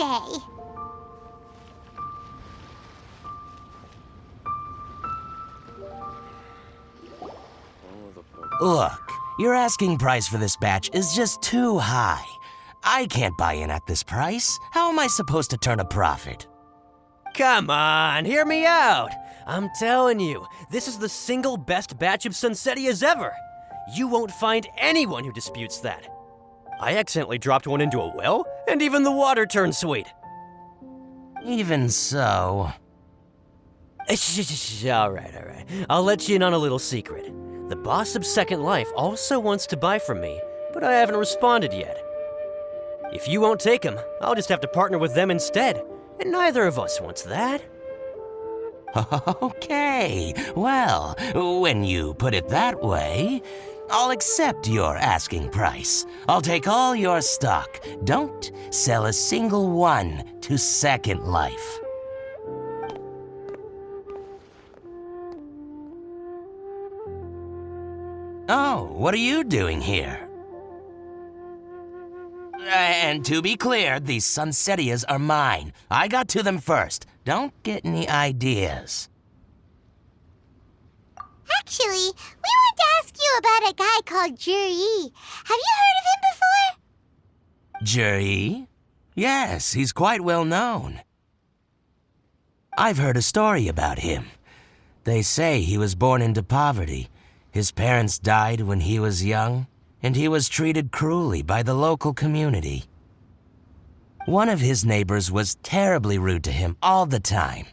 say. Look, your asking price for this batch is just too high. I can't buy in at this price. How am I supposed to turn a profit? Come on, hear me out. I'm telling you, this is the single best batch of Sunsettias ever. You won't find anyone who disputes that. I accidentally dropped one into a well, and even the water turned sweet. Even so... All right. I'll let you in on a little secret. The boss of Second Life also wants to buy from me, but I haven't responded yet. If you won't take him, I'll just have to partner with them instead, and neither of us wants that. Okay, well, when you put it that way, I'll accept your asking price. I'll take all your stock. Don't sell a single one to Second Life. Oh, what are you doing here? And to be clear, these Sunsettias are mine. I got to them first. Don't get any ideas. Actually, we want to ask you about a guy called Juri. Have you heard of him before? Juri? Yes, he's quite well known. I've heard a story about him. They say he was born into poverty. His parents died when he was young, and he was treated cruelly by the local community. One of his neighbors was terribly rude to him all the time,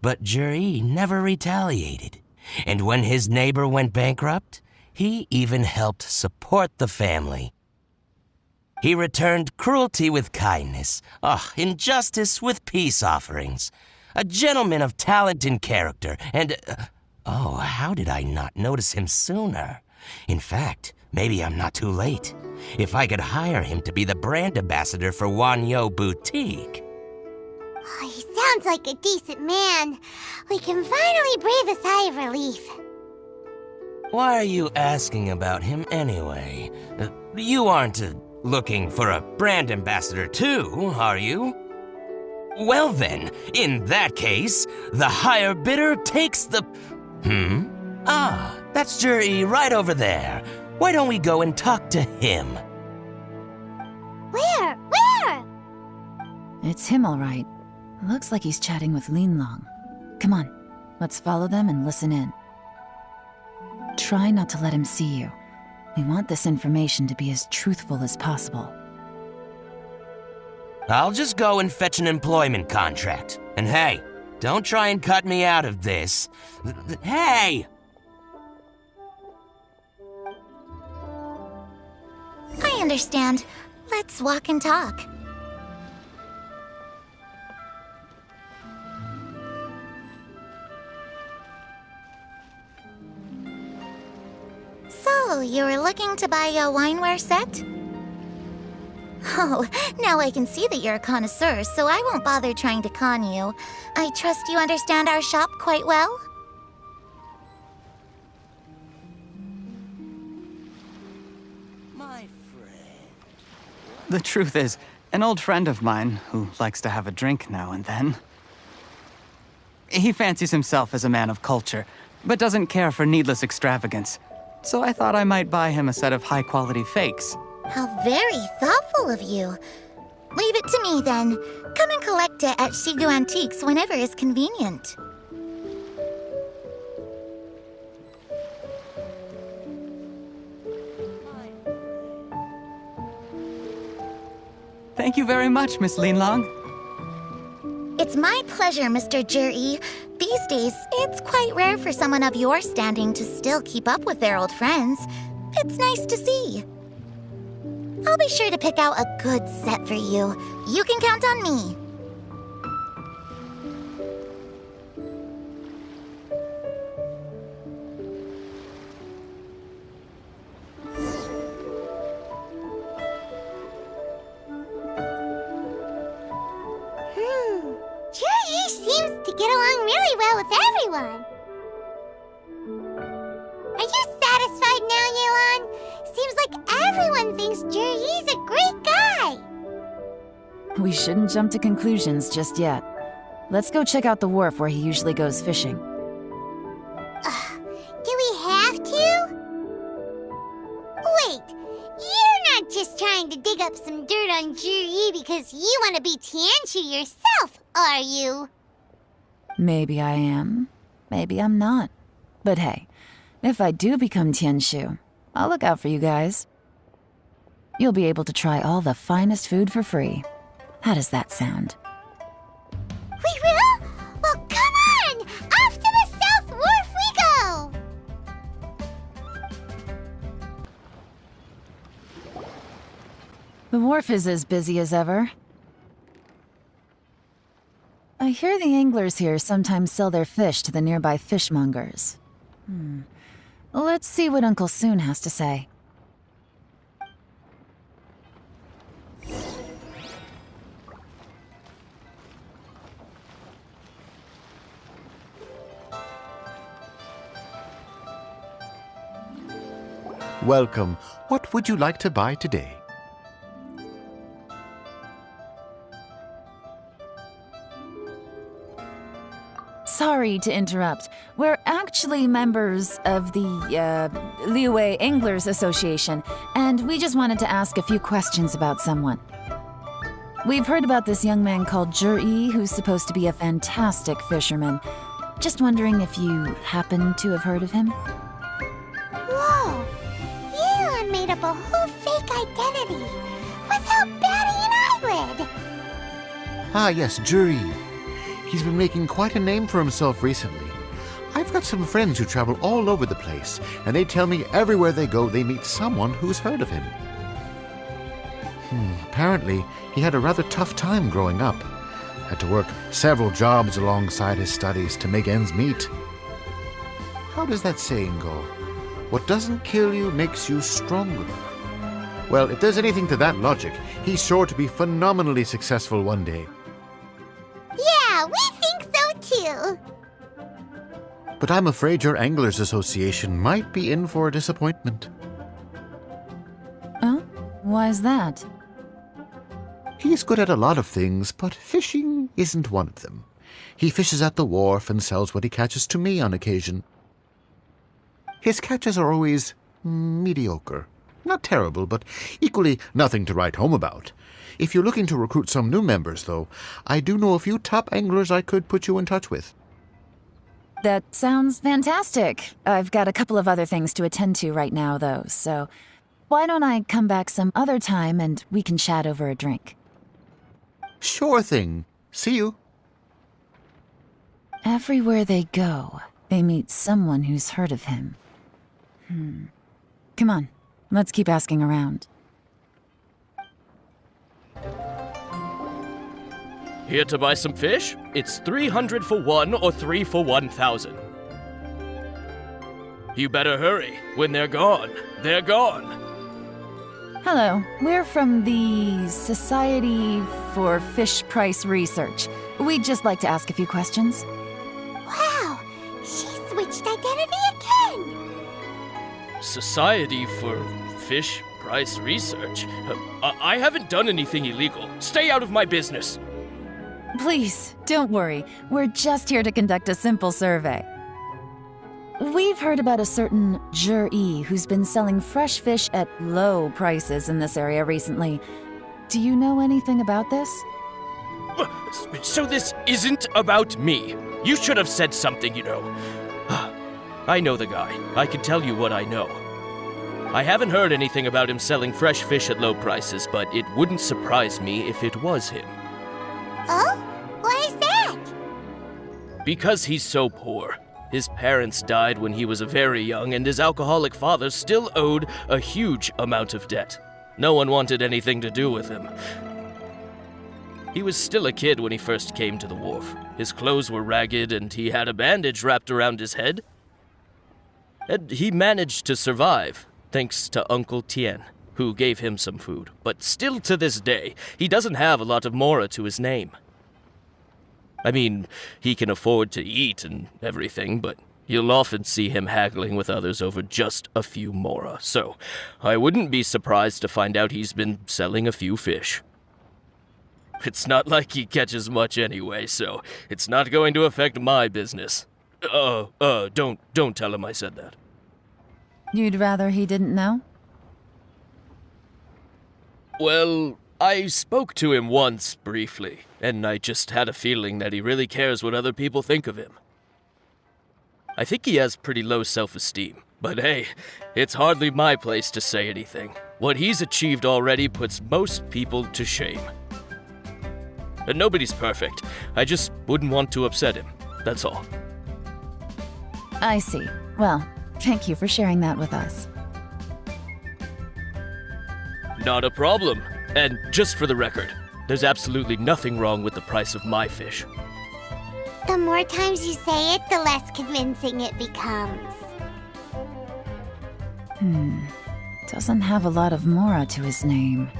but Juri never retaliated. And when his neighbor went bankrupt, he even helped support the family. He returned cruelty with kindness, injustice with peace offerings. A gentleman of talent and character, and... how did I not notice him sooner? In fact, maybe I'm not too late. If I could hire him to be the brand ambassador for Wanyo Boutique. Oh, he sounds like a decent man. We can finally breathe a sigh of relief. Why are you asking about him anyway? You aren't looking for a brand ambassador too, are you? Well then, in that case, the higher bidder takes the... That's Juri right over there. Why don't we go and talk to him? Where? It's him, all right. Looks like he's chatting with Yelan. Come on, let's follow them and listen in. Try not to let him see you. We want this information to be as truthful as possible. I'll just go and fetch an employment contract. And hey, don't try and cut me out of this. Hey! I understand. Let's walk and talk. So, you were looking to buy a wineware set? Oh, now I can see that you're a connoisseur, so I won't bother trying to con you. I trust you understand our shop quite well? My friend. The truth is, an old friend of mine who likes to have a drink now and then. He fancies himself as a man of culture, but doesn't care for needless extravagance. So I thought I might buy him a set of high-quality fakes. How very thoughtful of you. Leave it to me, then. Come and collect it at Shigu Antiques whenever is convenient. Thank you very much, Miss Yelan. It's my pleasure, Mr. Juri. These days, it's quite rare for someone of your standing to still keep up with their old friends. It's nice to see. I'll be sure to pick out a good set for you. You can count on me. Juri seems to get along really well with everyone. Are you satisfied now, Yelan? Seems like everyone thinks Juri's a great guy. we shouldn't jump to conclusions just yet. Let's go check out the wharf where he usually goes fishing. Do we have to? Wait, you're not just trying to dig up some dirt on Juri because you want to be Tianshu yourself, are you? Maybe I am. Maybe I'm not. But hey, if I do become Tianshu, I'll look out for you guys. You'll be able to try all the finest food for free. How does that sound? We will? Well, come on! Off to the South Wharf we go! The wharf is as busy as ever. I hear the anglers here sometimes sell their fish to the nearby fishmongers. Let's see what Uncle Soon has to say. Welcome. What would you like to buy today? Sorry to interrupt. We're actually members of the, Liyue Anglers Association, and we just wanted to ask a few questions about someone. We've heard about this young man called Juri, who's supposed to be a fantastic fisherman. Just wondering if you happen to have heard of him? Whoa! Yelan made up a whole fake identity without batting an eyelid! Ah, yes, Juri. He's been making quite a name for himself recently. I've got some friends who travel all over the place, and they tell me everywhere they go they meet someone who's heard of him. Apparently, he had a rather tough time growing up. Had to work several jobs alongside his studies to make ends meet. How does that saying go? What doesn't kill you makes you stronger. Well, if there's anything to that logic, he's sure to be phenomenally successful one day. Yeah, we think so too! But I'm afraid your Anglers Association might be in for a disappointment. Oh? Why's that? He's good at a lot of things, but fishing isn't one of them. He fishes at the wharf and sells what he catches to me on occasion. His catches are always mediocre. Not terrible, but equally nothing to write home about. If you're looking to recruit some new members, though, I do know a few top anglers I could put you in touch with. That sounds fantastic. I've got a couple of other things to attend to right now, though, so why don't I come back some other time and we can chat over a drink? Sure thing. See you. Everywhere they go, they meet someone who's heard of him. Come on, let's keep asking around. Here to buy some fish? It's 300 for one or 3 for 1,000. You better hurry. When they're gone, they're gone. Hello, we're from the Society for Fish Price Research. We'd just like to ask a few questions. Wow, she switched identity again! Society for Fish Price Research? I haven't done anything illegal. Stay out of my business. Please, don't worry. We're just here to conduct a simple survey. We've heard about a certain Juri who's been selling fresh fish at low prices in this area recently. Do you know anything about this? So this isn't about me. You should have said something, you know. I know the guy. I can tell you what I know. I haven't heard anything about him selling fresh fish at low prices, but it wouldn't surprise me if it was him. Oh? Why is that? Because he's so poor. His parents died when he was very young, and his alcoholic father still owed a huge amount of debt. No one wanted anything to do with him. He was still a kid when he first came to the wharf. His clothes were ragged, and he had a bandage wrapped around his head. And he managed to survive, thanks to Uncle Tien, who gave him some food. But still to this day, he doesn't have a lot of mora to his name. I mean, he can afford to eat and everything, but you'll often see him haggling with others over just a few mora. So I wouldn't be surprised to find out he's been selling a few fish. It's not like he catches much anyway, so it's not going to affect my business. Don't tell him I said that. You'd rather he didn't know? Well, I spoke to him once, briefly, and I just had a feeling that he really cares what other people think of him. I think he has pretty low self-esteem, but hey, it's hardly my place to say anything. What he's achieved already puts most people to shame. And nobody's perfect. I just wouldn't want to upset him, that's all. I see. Well, thank you for sharing that with us. Not a problem. And just for the record, there's absolutely nothing wrong with the price of my fish. The more times you say it, the less convincing it becomes. Doesn't have a lot of mora to his name.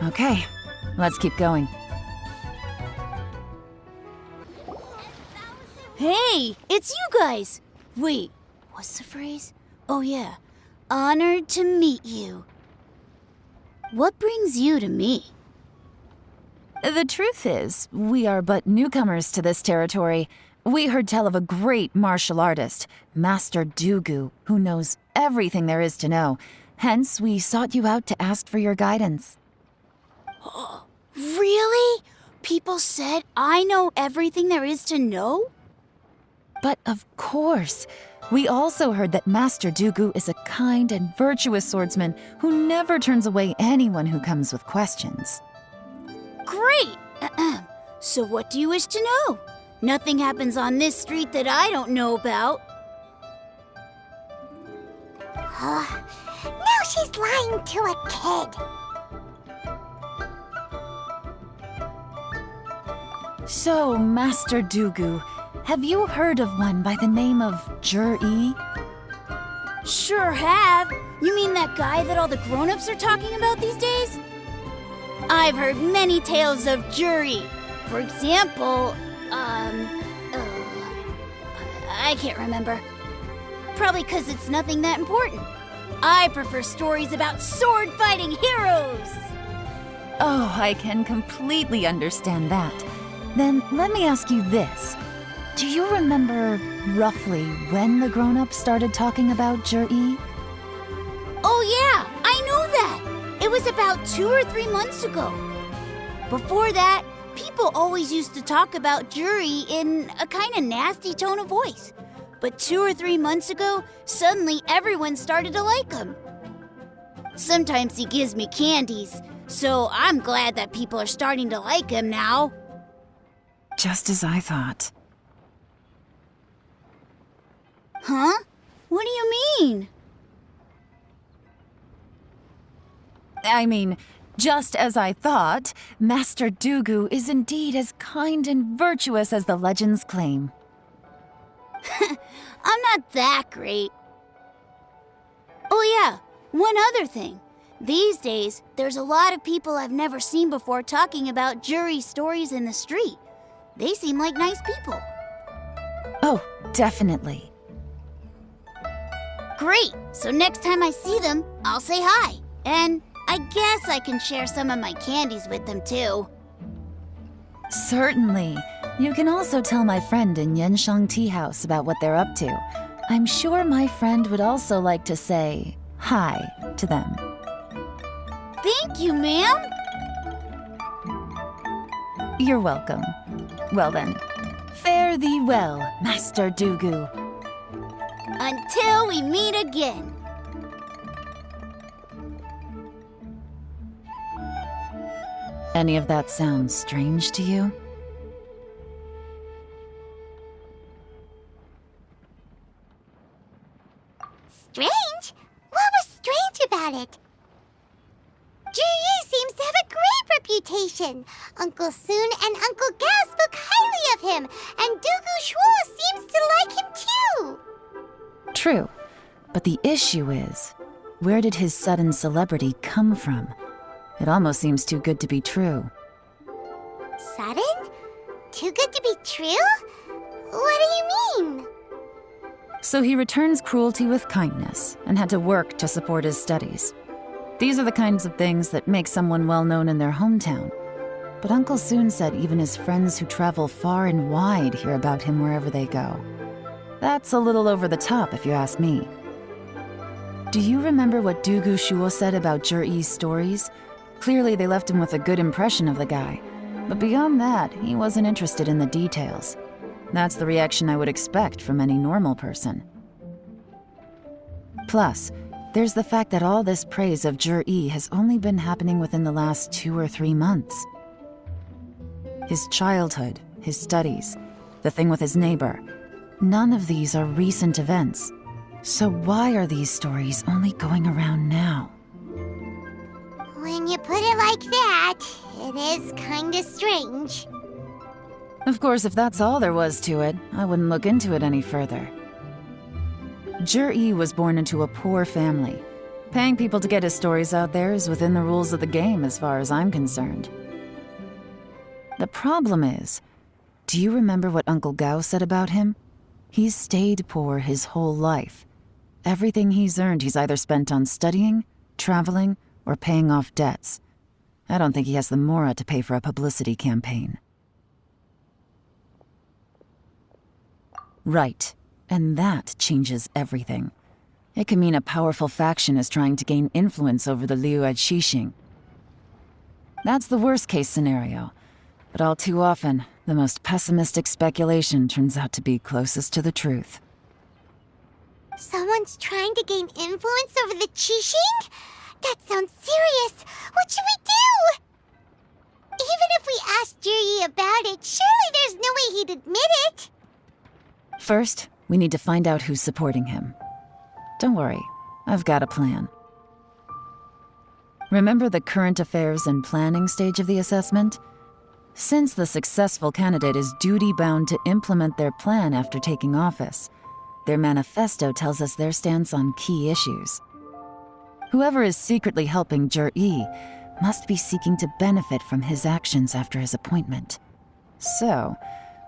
Okay, let's keep going. Hey, it's you guys! Wait, what's the phrase? Oh yeah, honored to meet you. What brings you to me? The truth is, we are but newcomers to this territory. We heard tell of a great martial artist, Master Dugu, who knows everything there is to know. Hence, we sought you out to ask for your guidance. Really? People said I know everything there is to know? But of course, we also heard that Master Dugu is a kind and virtuous swordsman who never turns away anyone who comes with questions. Great! So what do you wish to know? Nothing happens on this street that I don't know about. Now she's lying to a kid. So, Master Dugu, have you heard of one by the name of Jur-E? Sure have. You mean that guy that all the grown-ups are talking about these days? I've heard many tales of Jury. For example, I can't remember. Probably because it's nothing that important. I prefer stories about sword-fighting heroes. Oh, I can completely understand that. Then let me ask you this. Do you remember roughly when the grown-ups started talking about Jur-E? Oh yeah, I know that. It was about 2 or 3 months ago. Before that, people always used to talk about Jury in a kind of nasty tone of voice. But 2 or 3 months ago, suddenly everyone started to like him. Sometimes he gives me candies, so I'm glad that people are starting to like him now. Just as I thought. Huh? What do you mean? I mean, just as I thought, Master Dugu is indeed as kind and virtuous as the legends claim. I'm not that great. Oh yeah, one other thing. These days, there's a lot of people I've never seen before talking about Jury stories in the street. They seem like nice people. Oh, definitely. Great! So next time I see them, I'll say hi. And I guess I can share some of my candies with them too. Certainly. You can also tell my friend in Yenshang Tea House about what they're up to. I'm sure my friend would also like to say hi to them. Thank you, ma'am! You're welcome. Well then, fare thee well, Master Dugu. Until we meet again. Any of that sound strange to you? Strange? What was strange about it? Ji seems to have a great reputation. Uncle Soon and Uncle Gas spoke highly of him, and Dugu Shuo seems to like him too. True, but the issue is, where did his sudden celebrity come from? It almost seems too good to be true. Sudden? Too good to be true? What do you mean? So he returns cruelty with kindness and had to work to support his studies. These are the kinds of things that make someone well known in their hometown. but Uncle Soon said even his friends who travel far and wide hear about him wherever they go. That's a little over the top, if you ask me. Do you remember what Dugu Shuo said about Zhi-Yi's stories? Clearly they left him with a good impression of the guy, but beyond that, he wasn't interested in the details. That's the reaction I would expect from any normal person. Plus, there's the fact that all this praise of Zhi-Yi has only been happening within the last 2 or 3 months. His childhood, his studies, the thing with his neighbor, none of these are recent events. So why are these stories only going around now? When you put it like that, it is kinda strange. Of course, if that's all there was to it, I wouldn't look into it any further. Zhi-Yi was born into a poor family. Paying people to get his stories out there is within the rules of the game as far as I'm concerned. The problem is, do you remember what Uncle Gao said about him? He's stayed poor his whole life. Everything he's earned he's either spent on studying, traveling, or paying off debts. I don't think he has the mora to pay for a publicity campaign. Right. And that changes everything. It can mean a powerful faction is trying to gain influence over the Liu at Xixing. That's the worst-case scenario. But all too often, the most pessimistic speculation turns out to be closest to the truth. Someone's trying to gain influence over the Qixing? That sounds serious. What should we do? Even if we asked Zhi-Yi about it, surely there's no way he'd admit it. First, we need to find out who's supporting him. Don't worry, I've got a plan. Remember the current affairs and planning stage of the assessment? Since the successful candidate is duty-bound to implement their plan after taking office, their manifesto tells us their stance on key issues. Whoever is secretly helping Zhi-Yi must be seeking to benefit from his actions after his appointment. So,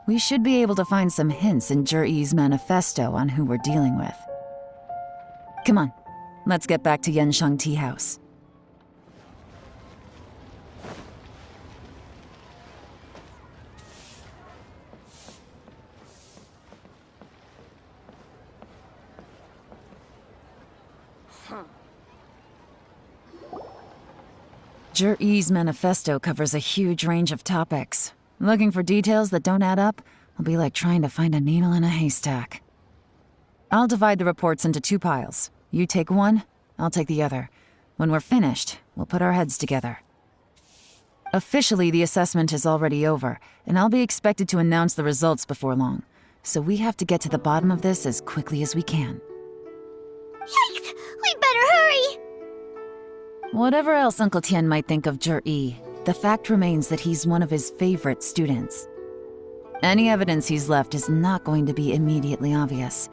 we should be able to find some hints in Zhi-Yi's manifesto on who we're dealing with. Come on, let's get back to Yanshang Tea House. Zhi-Yi's manifesto covers a huge range of topics. Looking for details that don't add up will be like trying to find a needle in a haystack. I'll divide the reports into 2 piles. You take one, I'll take the other. When we're finished, we'll put our heads together. Officially, the assessment is already over, and I'll be expected to announce the results before long. So we have to get to the bottom of this as quickly as we can. Yikes! We better hurry! Whatever else Uncle Tian might think of Zhi-Yi, the fact remains that he's one of his favorite students. Any evidence he's left is not going to be immediately obvious.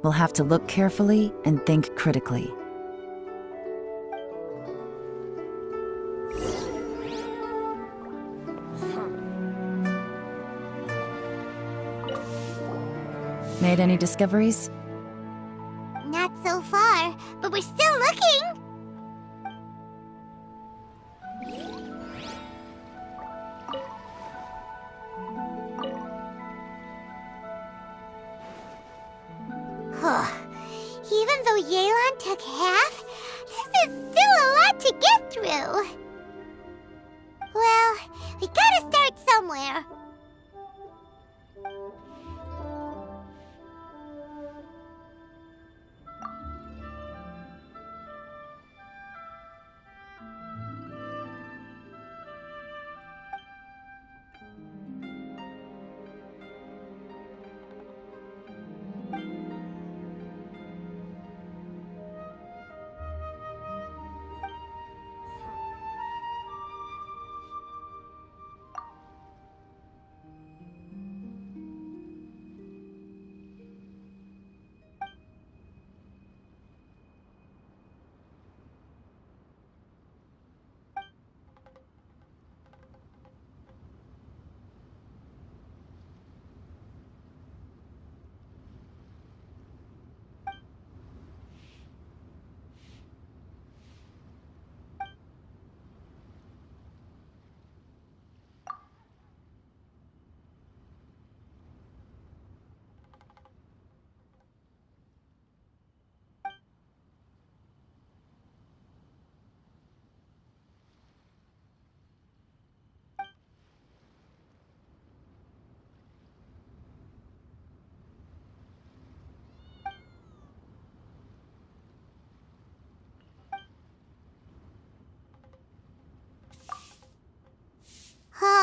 We'll have to look carefully and think critically. Made any discoveries? Not so far, but we're still looking! Even though Yelan took half, this is still a lot to get through. Well, we gotta start somewhere.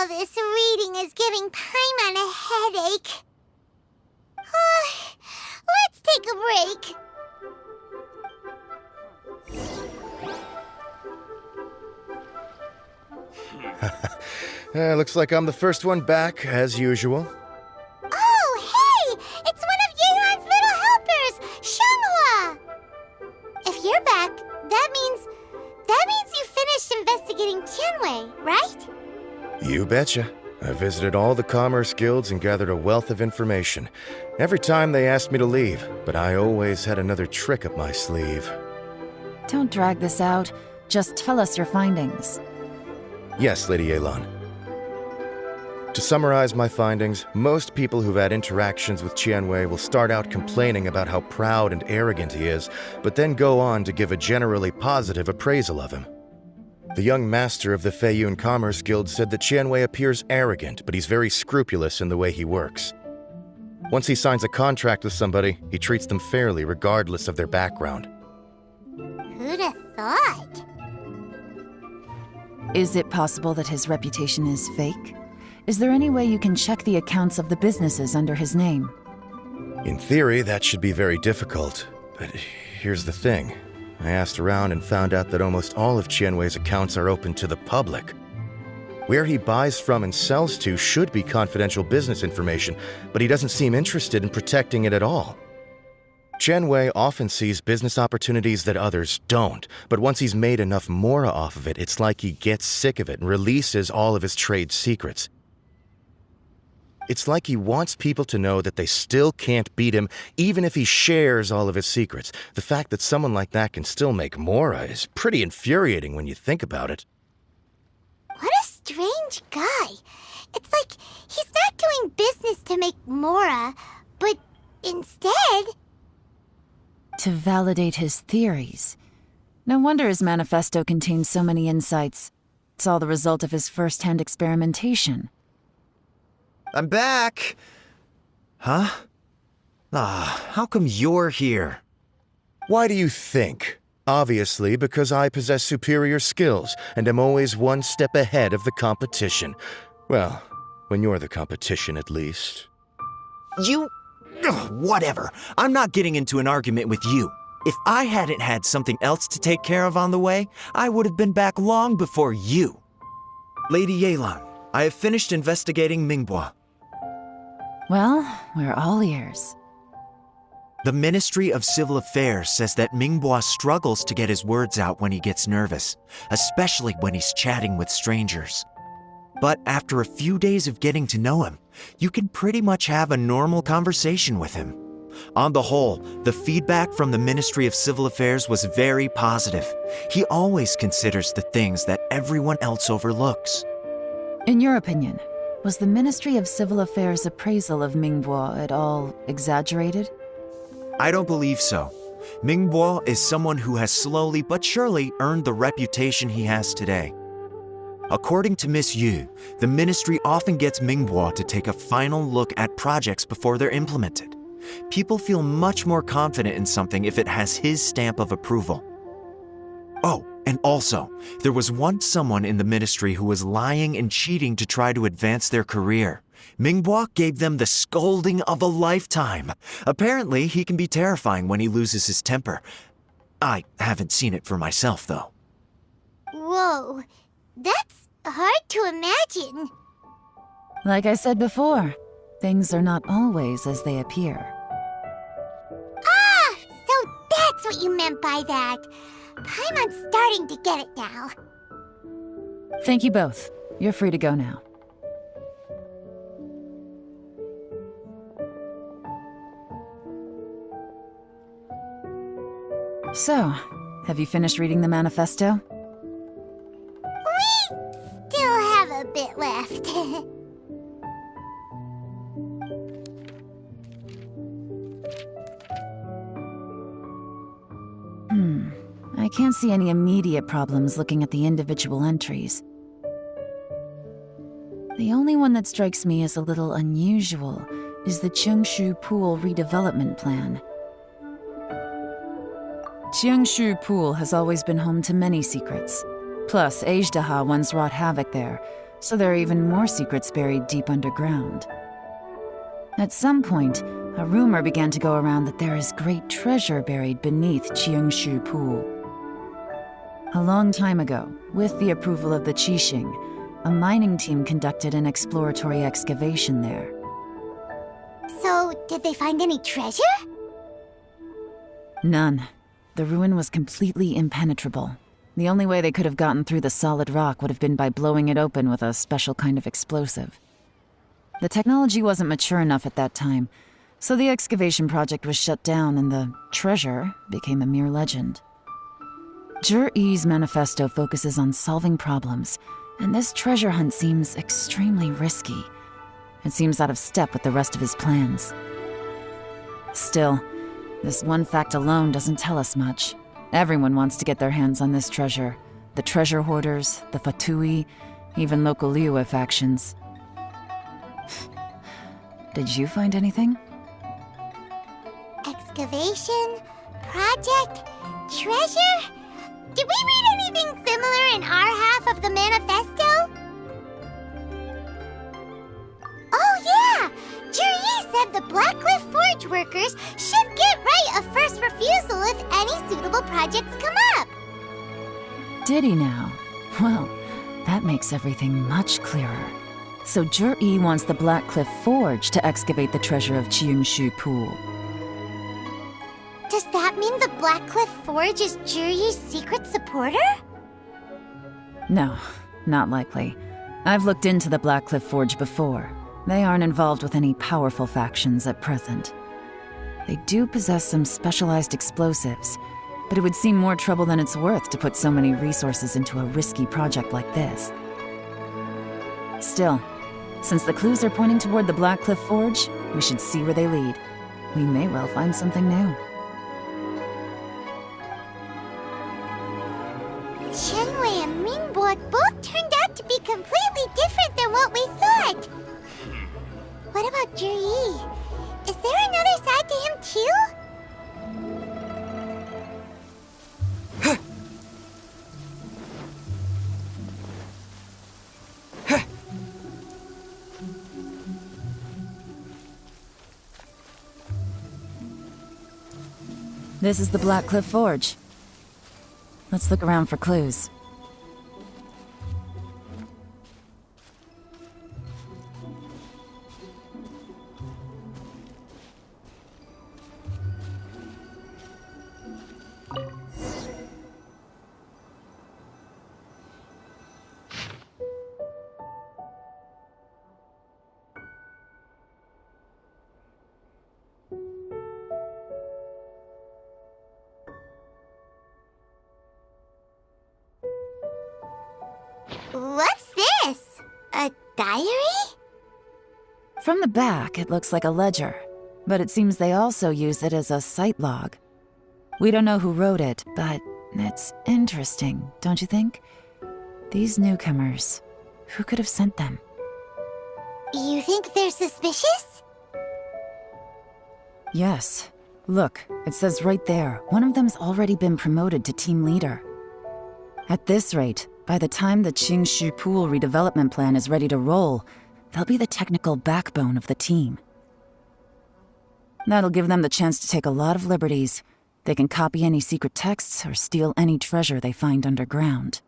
All this reading is giving Paimon a headache. Let's take a break. Looks like I'm the first one back, as usual. Oh, hey! It's one of Yelan's little helpers, Shanghua! If you're back, that means you finished investigating Tianwei, right? You betcha. I visited all the commerce guilds and gathered a wealth of information. Every time they asked me to leave, but I always had another trick up my sleeve. Don't drag this out. Just tell us your findings. Yes, Lady Yelan. To summarize my findings, most people who've had interactions with Tianwei will start out complaining about how proud and arrogant he is, but then go on to give a generally positive appraisal of him. The young master of the Feiyun Commerce Guild said that Tianwei appears arrogant, but he's very scrupulous in the way he works. Once he signs a contract with somebody, he treats them fairly regardless of their background. Who'd have thought? Is it possible that his reputation is fake? Is there any way you can check the accounts of the businesses under his name? In theory, that should be very difficult. But here's the thing. I asked around and found out that almost all of Tianwei's accounts are open to the public. Where he buys from and sells to should be confidential business information, but he doesn't seem interested in protecting it at all. Tianwei often sees business opportunities that others don't, but once he's made enough mora off of it, it's like he gets sick of it and releases all of his trade secrets. It's like he wants people to know that they still can't beat him, even if he shares all of his secrets. The fact that someone like that can still make mora is pretty infuriating when you think about it. What a strange guy. It's like he's not doing business to make mora, but instead... To validate his theories. No wonder his manifesto contains so many insights. It's all the result of his first-hand experimentation. I'm back! Huh? How come you're here? Why do you think? Obviously, because I possess superior skills and am always one step ahead of the competition. Well, when you're the competition, at least. You... Ugh, whatever. I'm not getting into an argument with you. If I hadn't had something else to take care of on the way, I would have been back long before you. Lady Yelan, I have finished investigating Mingbois. Well, we're all ears. The Ministry of Civil Affairs says that Mingbois struggles to get his words out when he gets nervous, especially when he's chatting with strangers. But after a few days of getting to know him, you can pretty much have a normal conversation with him. On the whole, the feedback from the Ministry of Civil Affairs was very positive. He always considers the things that everyone else overlooks. In your opinion, was the Ministry of Civil Affairs' appraisal of Mingbois at all exaggerated? I don't believe so. Mingbois is someone who has slowly but surely earned the reputation he has today. According to Miss Yu, the ministry often gets Mingbois to take a final look at projects before they're implemented. People feel much more confident in something if it has his stamp of approval. Oh, and also, there was once someone in the ministry who was lying and cheating to try to advance their career. Mingbois gave them the scolding of a lifetime. Apparently, he can be terrifying when he loses his temper. I haven't seen it for myself, though. Whoa, that's hard to imagine. Like I said before, things are not always as they appear. Ah, so that's what you meant by that. Paimon's starting to get it now. Thank you both. You're free to go now. So, have you finished reading the manifesto? We still have a bit left. I can't see any immediate problems looking at the individual entries. The only one that strikes me as a little unusual is the Cheungshu Pool redevelopment plan. Cheungshu Pool has always been home to many secrets. Plus, Ajdaha once wrought havoc there, So there are even more secrets buried deep underground. At some point, a rumor began to go around that there is great treasure buried beneath Qiangshu Pool. A long time ago, with the approval of the Qixing, a mining team conducted an exploratory excavation there. So, did they find any treasure? None. The ruin was completely impenetrable. The only way they could have gotten through the solid rock would have been by blowing it open with a special kind of explosive. The technology wasn't mature enough at that time, so the excavation project was shut down and the treasure became a mere legend. Zhi-Yi's manifesto focuses on solving problems, and this treasure hunt seems extremely risky. It seems out of step with the rest of his plans. Still, this one fact alone doesn't tell us much. Everyone wants to get their hands on this treasure. The treasure hoarders, the Fatui, even local Liyue factions. Did you find anything? Excavation? Project? Treasure? Did we read anything similar in our half of the manifesto? Oh yeah! Zhi-Yi said the Blackcliff Forge workers should get right of first refusal if any suitable projects come up. Did he now? Well, that makes everything much clearer. So Zhi-Yi wants the Blackcliff Forge to excavate the treasure of Qiangshu Pool. Does that mean the Blackcliff Forge is Zhi-Yi's secret supporter? No, not likely. I've looked into the Blackcliff Forge before. They aren't involved with any powerful factions at present. They do possess some specialized explosives, but it would seem more trouble than it's worth to put so many resources into a risky project like this. Still, since the clues are pointing toward the Blackcliff Forge, we should see where they lead. We may well find something new. Qianwei and Mingbo both turned out to be completely different than what we thought. What about Zhi-Yi? Is there another side to him too? This is the Blackcliff Forge. Let's look around for clues. What's this? A diary? From the back, it looks like a ledger, but it seems they also use it as a site log. We don't know who wrote it, but it's interesting, don't you think? These newcomers, who could have sent them? You think they're suspicious? Yes. Look, it says right there, one of them's already been promoted to team leader. At this rate, by the time the Qiangshu Pool redevelopment plan is ready to roll, they'll be the technical backbone of the team. That'll give them the chance to take a lot of liberties. They can copy any secret texts or steal any treasure they find underground.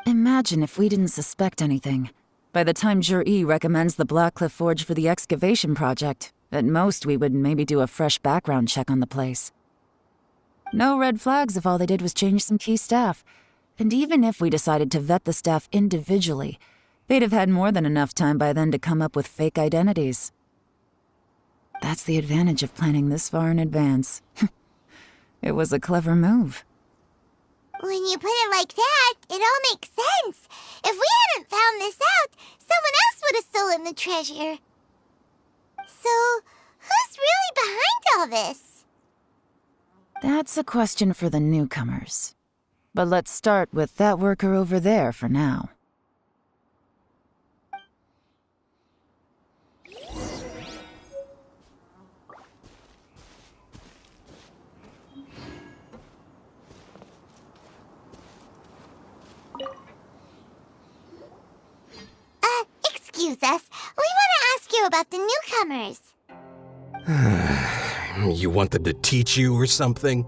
Imagine if we didn't suspect anything. By the time Zhi-Yi recommends the Blackcliff Forge for the excavation project, at most we would maybe do a fresh background check on the place. No red flags if all they did was change some key staff. And even if we decided to vet the staff individually, they'd have had more than enough time by then to come up with fake identities. That's the advantage of planning this far in advance. It was a clever move. When you put it like that, it all makes sense. If we hadn't found this out, someone else would have stolen the treasure. So, who's really behind all this? That's a question for the newcomers. But let's start with that worker over there for now. about the newcomers. You want them to teach you or something?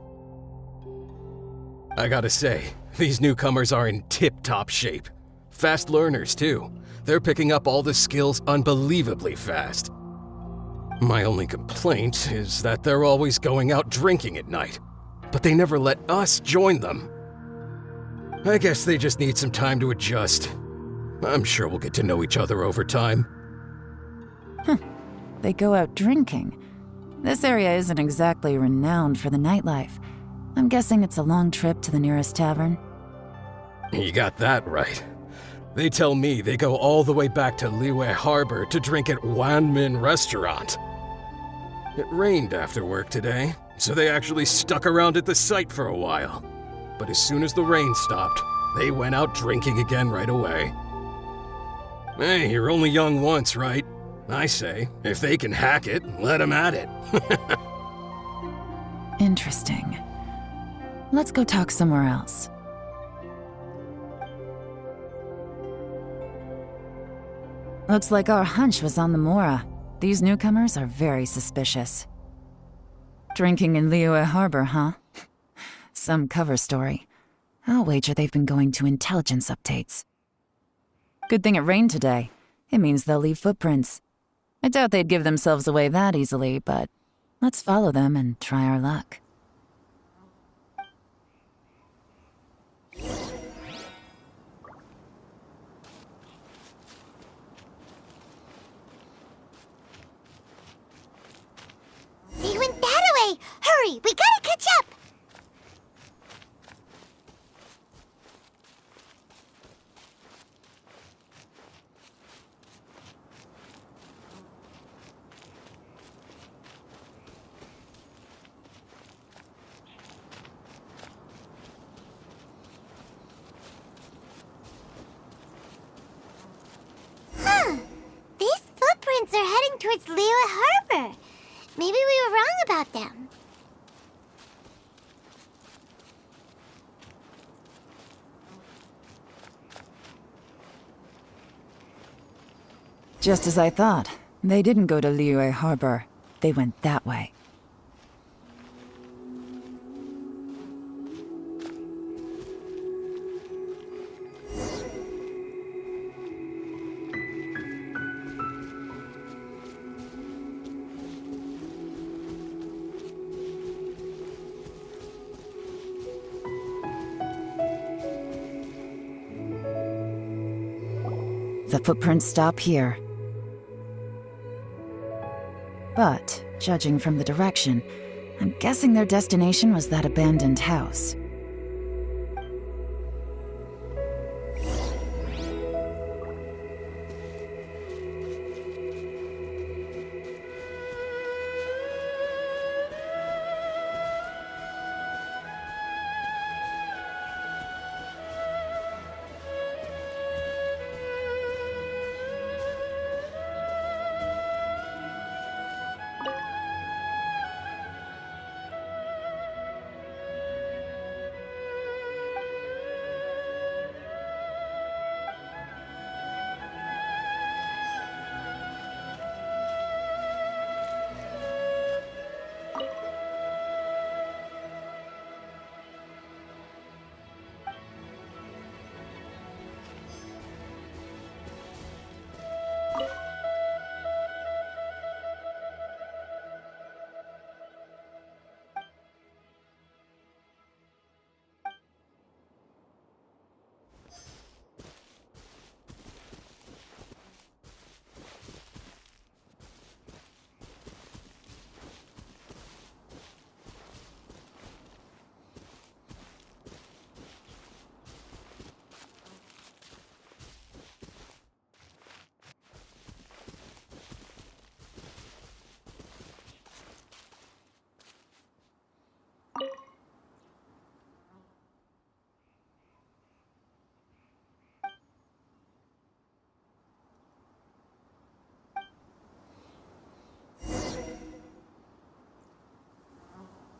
I gotta say, these newcomers are in tip-top shape. Fast learners, too. They're picking up all the skills unbelievably fast. My only complaint is that they're always going out drinking at night, but they never let us join them. I guess they just need some time to adjust. I'm sure we'll get to know each other over time. They go out drinking. This area isn't exactly renowned for the nightlife. I'm guessing it's a long trip to the nearest tavern. You got that right. They tell me they go all the way back to Liyue Harbor to drink at Wanmin Restaurant. It rained after work today, so they actually stuck around at the site for a while. But as soon as the rain stopped, they went out drinking again right away. Hey, you're only young once, right? I say, if they can hack it, let them at it. Interesting. Let's go talk somewhere else. Looks like our hunch was on the Mora. These newcomers are very suspicious. Drinking in Liyue Harbor, huh? Some cover story. I'll wager they've been going to intelligence updates. Good thing it rained today. It means they'll leave footprints. I doubt they'd give themselves away that easily, but let's follow them and try our luck. They went that way! Hurry, we gotta catch up! These footprints are heading towards Liyue Harbor. Maybe we were wrong about them. Just as I thought. They didn't go to Liyue Harbor. They went that way. The footprints stop here. But, judging from the direction, I'm guessing their destination was that abandoned house.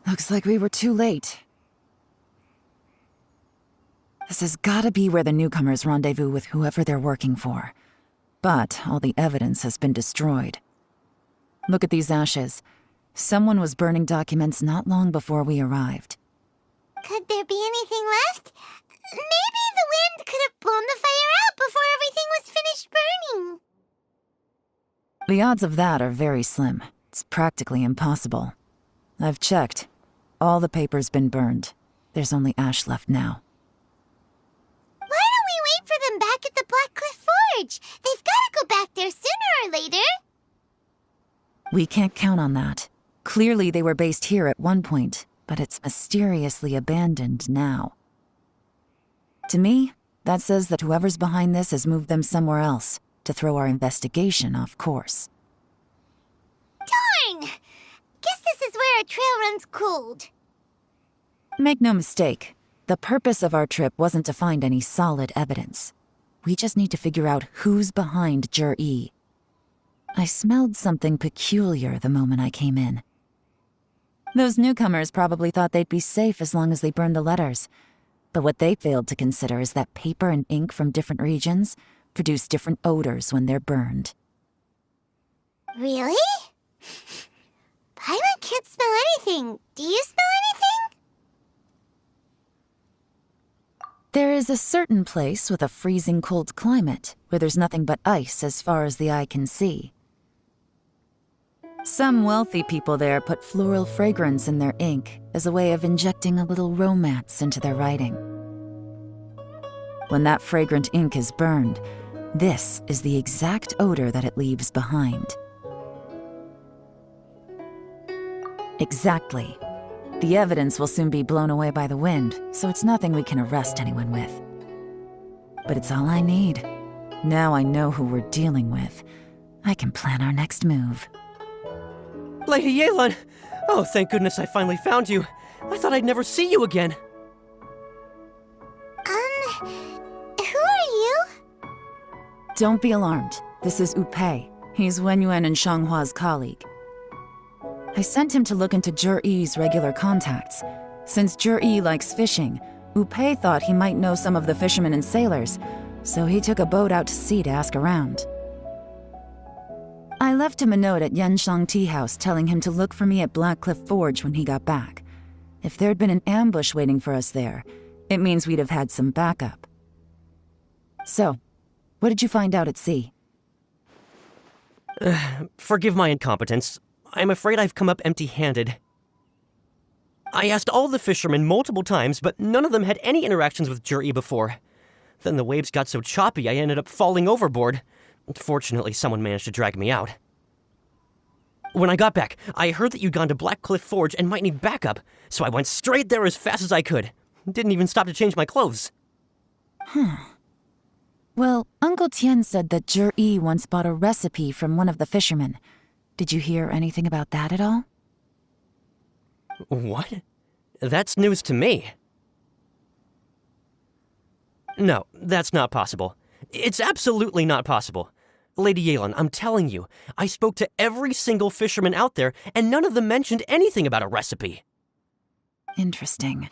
Looks like we were too late. This has gotta be where the newcomers rendezvous with whoever they're working for. But all the evidence has been destroyed. Look at these ashes. Someone was burning documents not long before we arrived. Could there be anything left? Maybe the wind could have blown the fire out before everything was finished burning. The odds of that are very slim. It's practically impossible. I've checked. All the paper's been burned. There's only ash left now. Why don't we wait for them back at the Black Cliff Forge? They've got to go back there sooner or later. We can't count on that. Clearly they were based here at one point, but it's mysteriously abandoned now. To me, that says that whoever's behind this has moved them somewhere else to throw our investigation off course. Darn! Guess this is where our trail runs cold. Make no mistake, the purpose of our trip wasn't to find any solid evidence. We just need to figure out who's behind Jur-E. I smelled something peculiar the moment I came in. Those newcomers probably thought they'd be safe as long as they burned the letters. But what they failed to consider is that paper and ink from different regions produce different odors when they're burned. Really? Paimon can't smell anything. Do you smell anything? There is a certain place with a freezing cold climate where there's nothing but ice as far as the eye can see. Some wealthy people there put floral fragrance in their ink as a way of injecting a little romance into their writing. When that fragrant ink is burned, this is the exact odor that it leaves behind. Exactly. The evidence will soon be blown away by the wind, so it's nothing we can arrest anyone with. But it's all I need. Now I know who we're dealing with. I can plan our next move. Lady Yelan! Oh, thank goodness I finally found you. I thought I'd never see you again. Who are you? Don't be alarmed. This is Upei. He's Wenyuan and Shanghua's colleague. I sent him to look into Jur-E's regular contacts. Since Jur-E likes fishing, Upei thought he might know some of the fishermen and sailors, so he took a boat out to sea to ask around. I left him a note at Yanshang Tea House telling him to look for me at Black Cliff Forge when he got back. If there'd been an ambush waiting for us there, it means we'd have had some backup. So, what did you find out at sea? Forgive my incompetence. I'm afraid I've come up empty-handed. I asked all the fishermen multiple times, but none of them had any interactions with Jur-E before. Then the waves got so choppy I ended up falling overboard. Fortunately, someone managed to drag me out. When I got back, I heard that you'd gone to Black Cliff Forge and might need backup, so I went straight there as fast as I could. Didn't even stop to change my clothes. Well, Uncle Tien said that Jur-E once bought a recipe from one of the fishermen. Did you hear anything about that at all? What? That's news to me. No, that's not possible. It's absolutely not possible. Lady Yelan, I'm telling you, I spoke to every single fisherman out there, and none of them mentioned anything about a recipe. Interesting.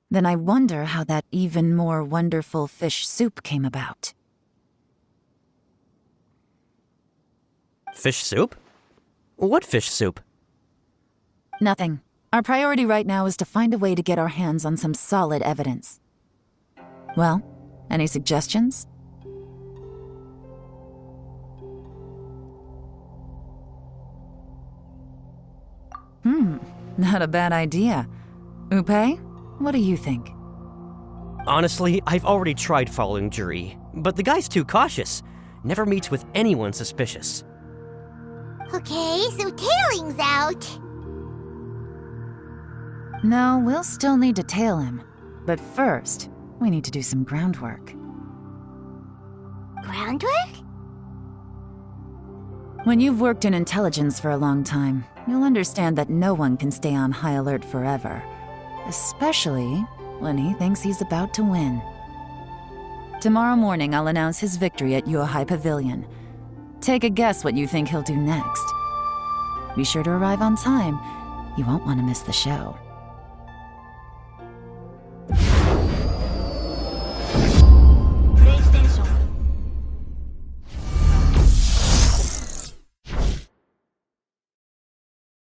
Then I wonder how that even more wonderful fish soup came about. Fish soup? What fish soup? Nothing. Our priority right now is to find a way to get our hands on some solid evidence. Well, any suggestions? Not a bad idea. Upei, what do you think? Honestly, I've already tried following Jur-E, but the guy's too cautious. Never meets with anyone suspicious. Okay, so tailing's out. No, we'll still need to tail him. But first, we need to do some groundwork. Groundwork? When you've worked in intelligence for a long time, you'll understand that no one can stay on high alert forever. Especially when he thinks he's about to win. Tomorrow morning, I'll announce his victory at Yuehai Pavilion. Take a guess what you think he'll do next. Be sure to arrive on time. You won't want to miss the show.